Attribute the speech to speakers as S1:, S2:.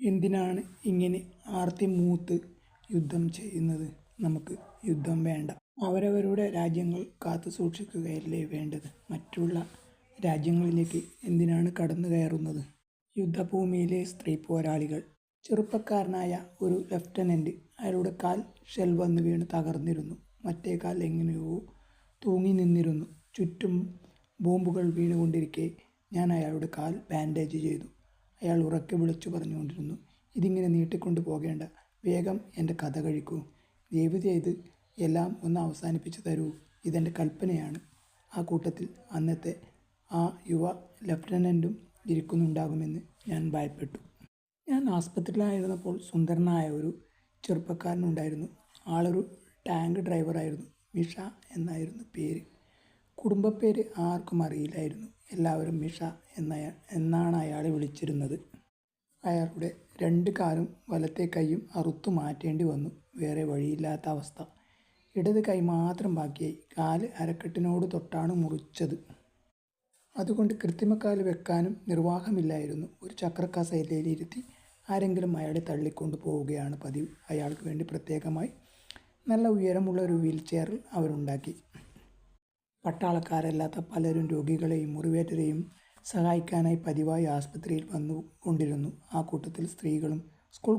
S1: എന്തിനാണ് ഇങ്ങനെ ആർത്തിമൂത്ത് യുദ്ധം ചെയ്യുന്നത്? നമുക്ക് യുദ്ധം വേണ്ട. അവരവരുടെ രാജ്യങ്ങൾ കാത്തുസൂക്ഷിക്കുകയല്ലേ വേണ്ടത്. മറ്റുള്ള രാജ്യങ്ങളിലേക്ക് എന്തിനാണ് കടന്നു കയറുന്നത്? യുദ്ധഭൂമിയിലെ സ്ത്രീ പോരാളികൾ. ചെറുപ്പക്കാരനായ ഒരു ലഫ്റ്റനന്റ്. അയാളുടെ കാൽ ഷെൽ വന്ന് വീണ് തകർന്നിരുന്നു. മറ്റേ കാൽ എങ്ങനെയോ തൂങ്ങി നിന്നിരുന്നു. ചുറ്റും ബോംബുകൾ വീണുകൊണ്ടിരിക്കെ ഞാൻ അയാളുടെ കാൽ ബാൻഡേജ് ചെയ്തു. അയാൾ ഉറക്കെ വിളിച്ചു പറഞ്ഞുകൊണ്ടിരുന്നു, ഇതിങ്ങനെ നീട്ടിക്കൊണ്ടു പോകേണ്ട, വേഗം എൻ്റെ കഥ കഴിക്കൂ, ദയവ് ചെയ്ത് എല്ലാം ഒന്ന് അവസാനിപ്പിച്ചു തരൂ, ഇതെൻ്റെ കൽപ്പനയാണ്. ആ കൂട്ടത്തിൽ അന്നത്തെ ആ യുവ ലഫ്റ്റനൻറ്റും ഇരിക്കുന്നുണ്ടാകുമെന്ന് ഞാൻ ഭയപ്പെട്ടു. ഞാൻ ആസ്പത്രിയിലായിരുന്നപ്പോൾ സുന്ദരനായ ഒരു ചെറുപ്പക്കാരനുണ്ടായിരുന്നു. ആളൊരു ടാങ്ക് ഡ്രൈവറായിരുന്നു. മിഷ എന്നായിരുന്നു പേര്. കുടുംബപ്പേര് ആർക്കും അറിയില്ലായിരുന്നു. എല്ലാവരും മിഷ എന്നാണ് അയാളെ വിളിച്ചിരുന്നത്. അയാളുടെ 2 കാലും വലത്തെ കൈയും അറുത്തു മാറ്റേണ്ടി വന്നു. വേറെ വഴിയില്ലാത്ത അവസ്ഥ. ഇടത് കൈ മാത്രം ബാക്കിയായി. കാല് അരക്കെട്ടിനോട് തൊട്ടാണ് മുറിച്ചത്. അതുകൊണ്ട് കൃത്രിമക്കാല് വെക്കാനും നിർവാഹമില്ലായിരുന്നു. ഒരു ചക്രക്കസേരയിലിരുത്തി ആരെങ്കിലും അയാളെ തള്ളിക്കൊണ്ടു പോവുകയാണ് പതിവ്. അയാൾക്ക് വേണ്ടി പ്രത്യേകമായി നല്ല ഉയരമുള്ള ഒരു വീൽചെയർ അവരുണ്ടാക്കി. പട്ടാളക്കാരല്ലാത്ത പലരും രോഗികളെയും മുറിവേറ്റവരെയും സഹായിക്കാനായി പതിവായി ആസ്പത്രിയിൽ വന്നു കൊണ്ടിരുന്നു. ആ കൂട്ടത്തിൽ സ്ത്രീകളും സ്കൂൾ